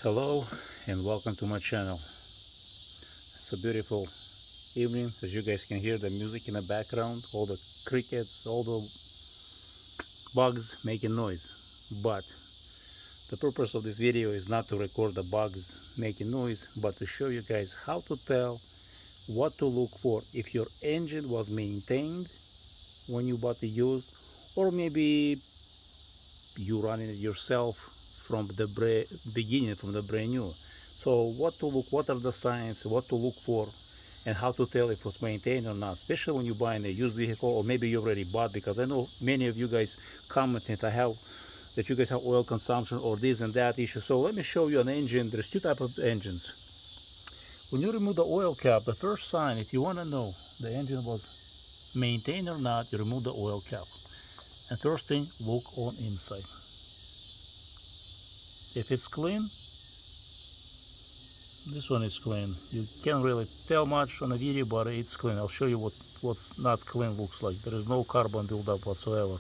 Hello and welcome to my channel. It's a beautiful evening. As you guys can hear the music in the background, all the crickets, all the bugs making noise. But the purpose of this video is not to record the bugs making noise, but to show you guys how to tell what to look for if your engine was maintained when you bought it used, or maybe you running it yourself from the beginning, from the brand new. So what to look, what are the signs, what to look for, and how to tell if it was maintained or not, especially when you're buying a used vehicle, or maybe you already bought, because I know many of you guys commented that you guys have oil consumption or this and that issue. So let me show you an engine. There's two types of engines. When you remove the oil cap, the first sign, if you want to know the engine was maintained or not, you remove the oil cap. And first thing, look on inside. If it's clean, this one is clean. You can't really tell much on the video, but it's clean. I'll show you what's not clean looks like. There is no carbon buildup whatsoever.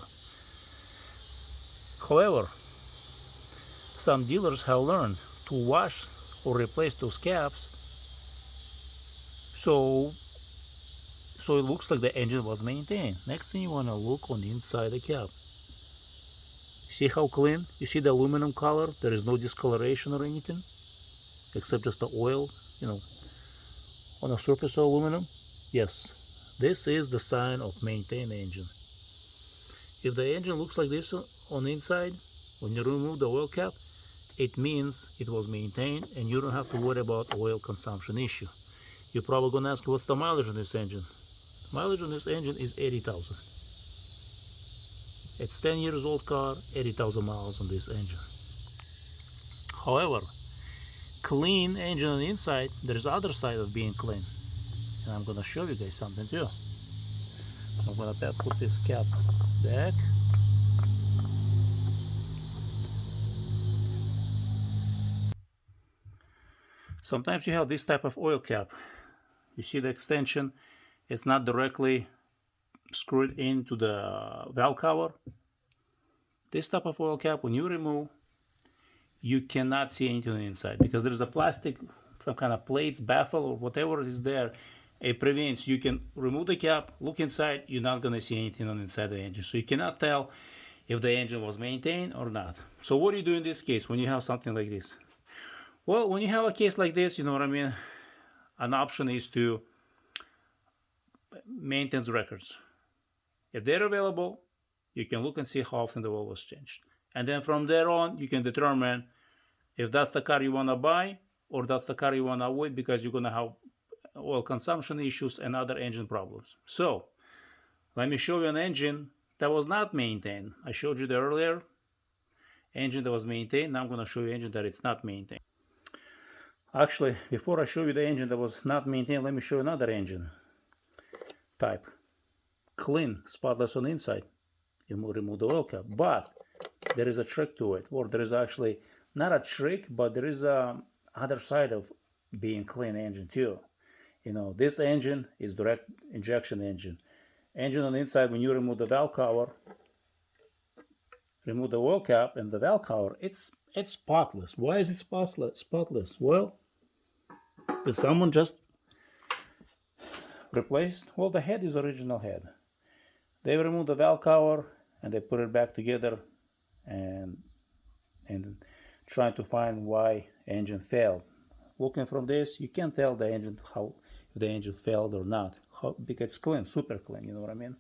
However, some dealers have learned to wash or replace those caps so it looks like the engine was maintained. Next thing, you want to look on the inside the cap. See how clean? You see the aluminum color? There is no discoloration or anything, except just the oil, on the surface of aluminum. Yes, this is the sign of maintained engine. If the engine looks like this on the inside, when you remove the oil cap, it means it was maintained and you don't have to worry about oil consumption issue. You're probably going to ask, what's the mileage on this engine? Mileage on this engine is 80,000. It's 10 years old car, 80,000 miles on this engine. However, clean engine on the inside, there's other side of being clean. And I'm going to show you guys something too. So I'm going to put this cap back. Sometimes you have this type of oil cap. You see the extension, it's not directly screwed into the valve cover. This type of oil cap, when you remove, you cannot see anything on the inside because there's a plastic, some kind of plates, baffle, or whatever is there. It prevents, you can remove the cap, look inside, you're not going to see anything on the inside of the engine. So you cannot tell if the engine was maintained or not. So what do you do in this case when you have something like this? Well, when you have a case like this, you know what I mean, an option is to maintenance records. If they're available, you can look and see how often the oil was changed. And then from there on, you can determine if that's the car you want to buy or that's the car you want to avoid, because you're going to have oil consumption issues and other engine problems. So let me show you an engine that was not maintained. I showed you the earlier engine that was maintained. Now I'm going to show you an engine that it's not maintained. Actually, before I show you the engine that was not maintained, let me show you another engine type. Clean, spotless on the inside. You remove the oil cap, but there is a trick to it, or there is actually not a trick, but there is a other side of being clean engine too. This engine is direct injection engine. Engine on the inside, when you remove the valve cover, remove the oil cap and the valve cover, it's spotless. Why is it spotless? Well, if someone just replaced, well, the head is original head. They removed the valve cover and they put it back together and trying to find why engine failed. Looking from this, you can't tell the engine if the engine failed or not. Because it's clean, super clean, you know what I mean?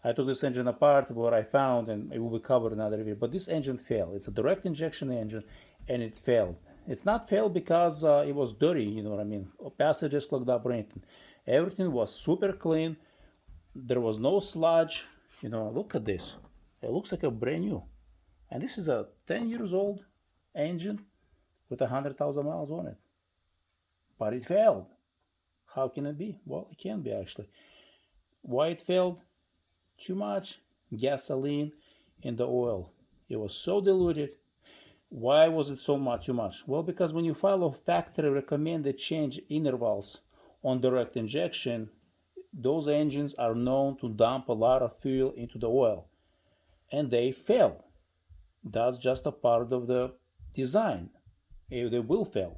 I took this engine apart, what I found, and it will be covered in another video. But this engine failed. It's a direct injection engine, and it failed. It's not failed because it was dirty, you know what I mean? Passages clogged up or anything. Everything was super clean. There was no sludge. Look at this. It looks like a brand new. And this is a 10 years old engine with 100,000 miles on it. But it failed. How can it be? Well, it can be actually. Why it failed? Too much gasoline in the oil. It was so diluted. Why was it so much too much? Well, because when you follow factory recommended change intervals on direct injection, those engines are known to dump a lot of fuel into the oil, and they fail. That's just a part of the design. they will fail.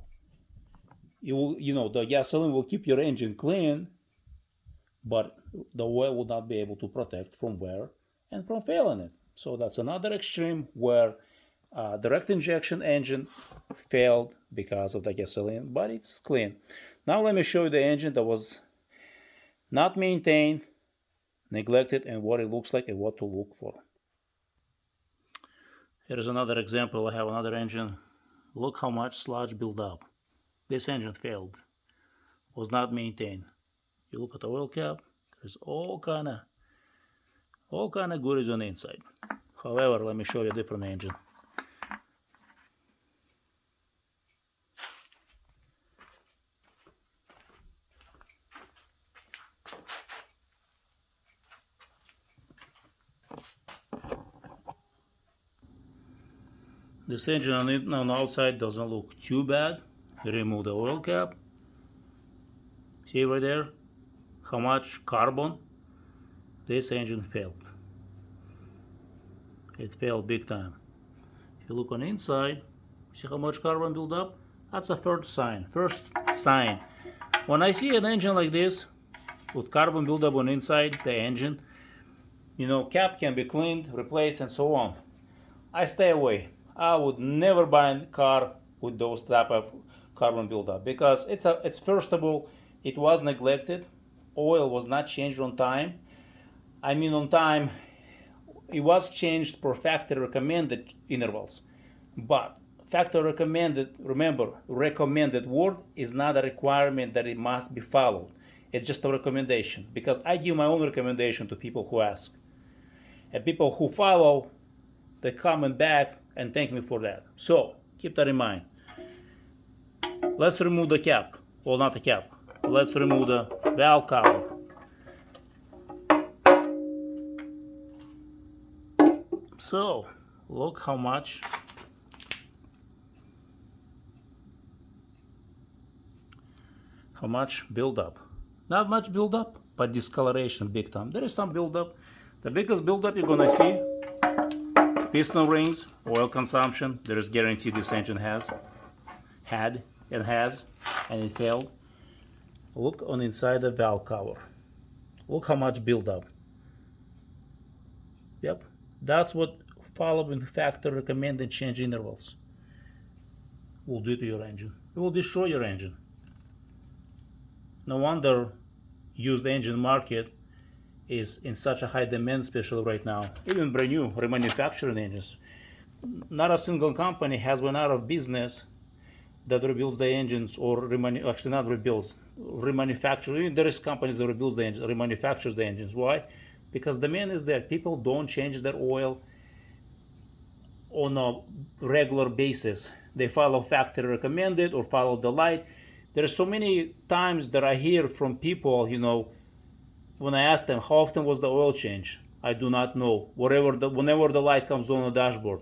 The gasoline will keep your engine clean, but the oil will not be able to protect from wear and from failing it. So that's another extreme where direct injection engine failed because of the gasoline, but it's clean. Now let me show you the engine that was not maintained, neglected, and what it looks like and what to look for. Here is another example. I have another engine. Look how much sludge built up. This engine failed, was not maintained. You look at the oil cap, there's all kind of goodies on the inside. However, let me show you a different engine. This engine on the outside doesn't look too bad. You remove the oil cap. See right there how much carbon? This engine failed. It failed big time. If you look on the inside, see how much carbon built up? That's a first sign. When I see an engine like this with carbon buildup on the inside, the engine, cap can be cleaned, replaced, and so on. I stay away. I would never buy a car with those type of carbon buildup because it's first of all, it was neglected. Oil was not changed on time. On time, it was changed for factory recommended intervals. But factory recommended, remember, recommended word is not a requirement that it must be followed. It's just a recommendation because I give my own recommendation to people who ask. And people who follow, they comment back and thank me for that. So keep that in mind. Let's remove the cap. Well, not the cap. Let's remove the valve cover. So look how much buildup. Not much buildup, but discoloration big time. There is some buildup. The biggest buildup you're gonna see: piston rings, oil consumption. There is guaranteed this engine has, and it failed. Look on inside the valve cover. Look how much buildup. Yep, that's what following factory recommended change intervals will do to your engine. It will destroy your engine. No wonder used engine market is in such a high demand, especially right now. Even brand new remanufactured engines. Not a single company has went out of business that rebuilds the engines or actually not rebuilds, remanufacture. Even there is companies that rebuilds the engines, remanufactures the engines. Why? Because demand is there. People don't change their oil on a regular basis. They follow factory recommended or follow the light. There's so many times that I hear from people, when I ask them how often was the oil change, I do not know. Whenever the light comes on the dashboard.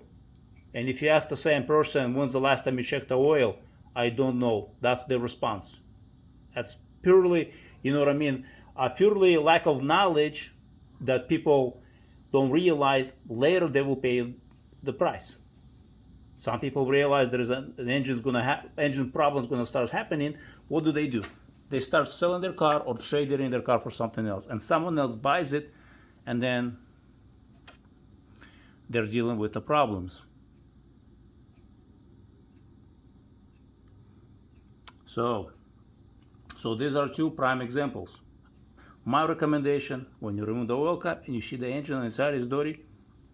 And if you ask the same person, when's the last time you checked the oil, I don't know. That's the response. That's purely, purely lack of knowledge that people don't realize later they will pay the price. Some people realize there is an engine problem is gonna start happening. What do? They start selling their car or trading their car for something else, and someone else buys it, and then they're dealing with the problems. So these are two prime examples. My recommendation: when you remove the oil cap and you see the engine inside is dirty,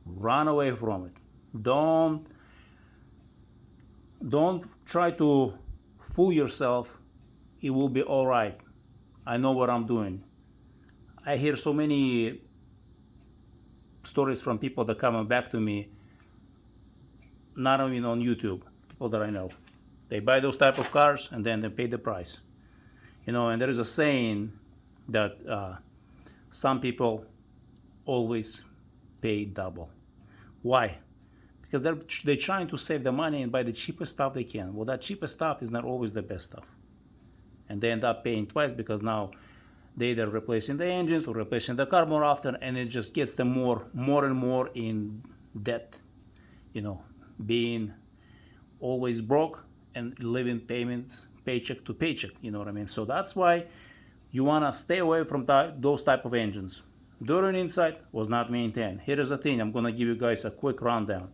run away from it. Don't try to fool yourself. It will be all right. I know what I'm doing. I hear so many stories from people that come back to me, not even on YouTube, people that I know. They buy those type of cars and then they pay the price. And there is a saying that some people always pay double. Why? Because they're trying to save the money and buy the cheapest stuff they can. Well, that cheapest stuff is not always the best stuff. And they end up paying twice because now they either replacing the engines or replacing the car more often, and it just gets them more and more in debt. Being always broke and living payment paycheck to paycheck. You know what I mean? So that's why you want to stay away from those type of engines. During inside was not maintained. Here is the thing. I'm going to give you guys a quick rundown.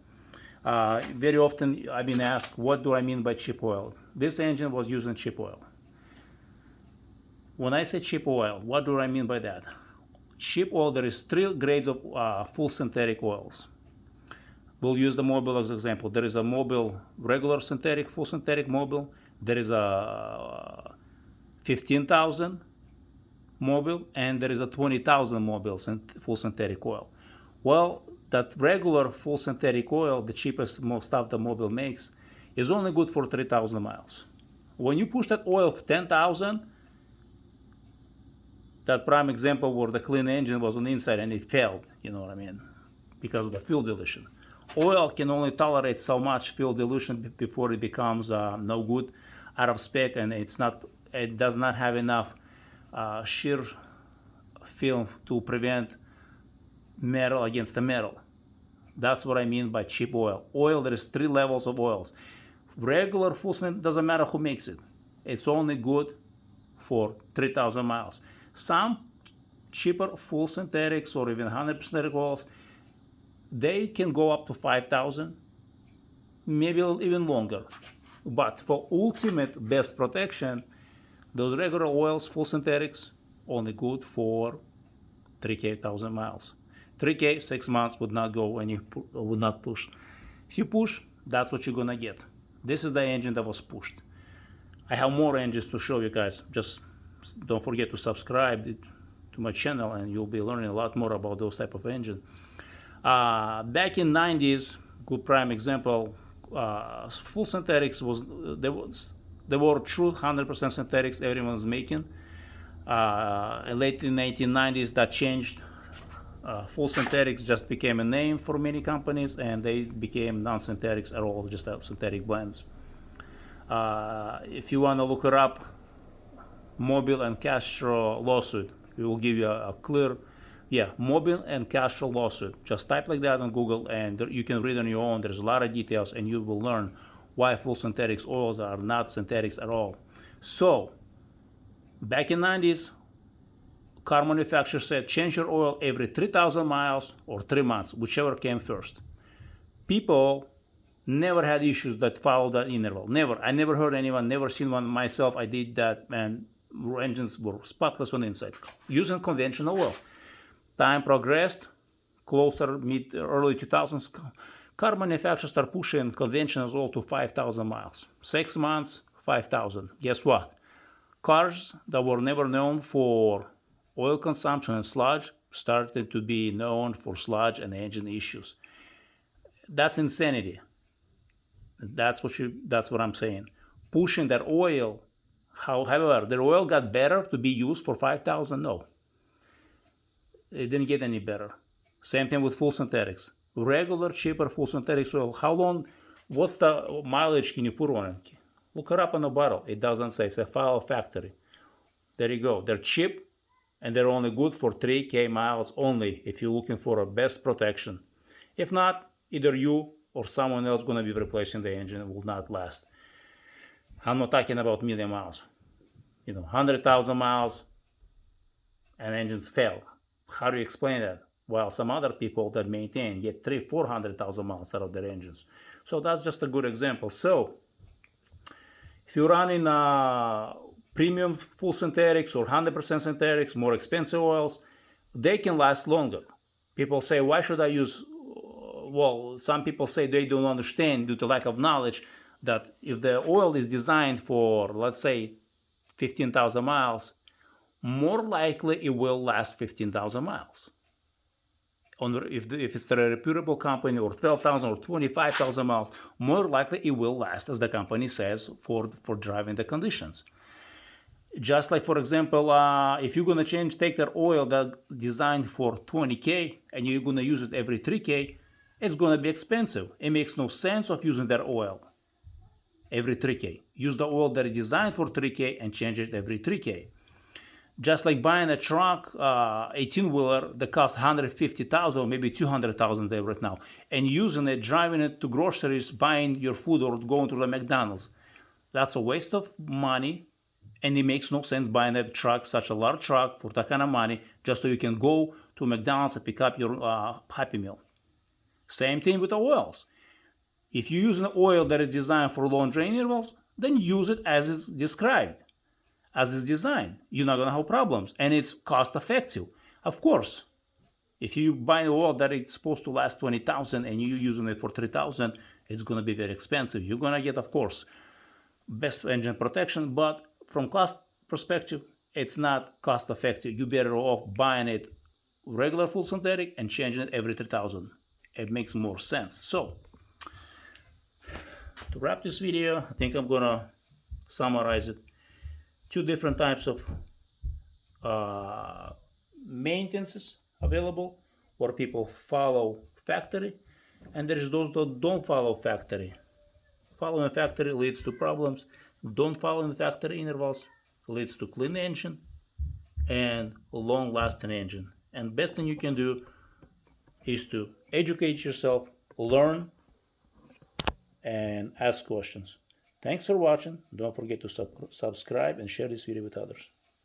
Very often I've been asked, what do I mean by cheap oil? This engine was using cheap oil. When I say cheap oil, what do I mean by that? Cheap oil, there is three grades of full synthetic oils. We'll use the mobil as an example. There is a mobil regular synthetic, full synthetic mobil. There is a 15,000 mobil, and there is a 20,000 mobil full synthetic oil. Well, that regular full synthetic oil, the cheapest most stuff the mobil makes, is only good for 3,000 miles. When you push that oil for 10,000, that prime example where the clean engine was on the inside and it failed, you know what I mean, because of the fuel dilution. Oil can only tolerate so much fuel dilution before it becomes no good, out of spec, and it does not have enough shear film to prevent metal against the metal. That's what I mean by cheap oil. Oil, there is three levels of oils. Regular full synthetic, doesn't matter who makes it. It's only good for 3,000 miles. Some cheaper full synthetics or even 100% synthetic oils, they can go up to 5,000, maybe even longer. But for ultimate best protection, those regular oils, full synthetics, only good for 3K 1,000 miles. 3K 6 months would not go when you would not push. If you push, that's what you're gonna get. This is the engine that was pushed. I have more engines to show you guys. Just don't forget to subscribe to my channel, and you'll be learning a lot more about those type of engines. Back in 90s, good prime example, full synthetics there were true 100% synthetics everyone's making. Late in 1990s, that changed. Full synthetics just became a name for many companies, and they became non-synthetics at all, just synthetic blends. If you want to look it up, Mobil and Castrol lawsuit, it will give you a clear, Mobil and Castrol lawsuit. Just type like that on Google, and you can read on your own. There's a lot of details, and you will learn why full synthetics oils are not synthetics at all. So, back in 90s, car manufacturer said change your oil every 3,000 miles or 3 months, whichever came first. People never had issues that followed that interval. Never. I never heard anyone, never seen one myself. I did that, and engines were spotless on the inside using conventional oil. Time progressed, closer early 2000s, car manufacturers start pushing conventional oil to 5,000 miles. 6 months, 5,000. Guess what? Cars that were never known for oil consumption and sludge started to be known for sludge and engine issues. That's insanity. That's what I'm saying. Pushing that oil, however, the oil got better to be used for 5,000? No. It didn't get any better. Same thing with full synthetics. Regular, cheaper full synthetics oil, what's the mileage can you put on it? Look it up on the bottle. It doesn't say. It's a file factory. There you go. They're cheap, and they're only good for 3K miles only if you're looking for a best protection. If not, either you or someone else going to be replacing the engine. It will not last. I'm not talking about million miles. 100,000 miles and engines fail. How do you explain that? Well, some other people that maintain get 300,000-400,000 miles out of their engines. So that's just a good example. So if you're running premium full synthetics or 100% synthetics, more expensive oils, they can last longer. People say, why should I use, some people say they don't understand due to lack of knowledge that if the oil is designed for, let's say, 15,000 miles, more likely it will last 15,000 miles. If it's a reputable company, or 12,000 or 25,000 miles, more likely it will last, as the company says, for driving the conditions. Just like, for example, if you're going to take that oil that's designed for 20K and you're going to use it every 3K, it's going to be expensive. It makes no sense of using that oil every 3K. Use the oil that is designed for 3K and change it every 3K. Just like buying a truck, 18-wheeler that costs 150,000, maybe 200,000 there right now, and using it, driving it to groceries, buying your food, or going to the McDonald's. That's a waste of money, and it makes no sense buying that truck, such a large truck, for that kind of money, just so you can go to McDonald's and pick up your Happy Meal. Same thing with the oils. If you use an oil that is designed for long drain intervals, then use it as it's described, as it's designed. You're not gonna have problems, and it's cost effective. Of course, if you buy an oil that is supposed to last 20,000 and you're using it for 3,000, it's gonna be very expensive. You're gonna get, of course, best engine protection, but from cost perspective, it's not cost effective. You're better off buying it regular full synthetic and changing it every 3,000. It makes more sense. So, to wrap this video, I think I'm gonna summarize it. Two different types of maintenances available, where people follow factory, and there is those that don't follow factory. Following factory leads to problems. Don't follow in factory intervals leads to clean engine and long lasting engine. And best thing you can do is to educate yourself, learn, and ask questions. Thanks for watching. Don't forget to subscribe and share this video with others.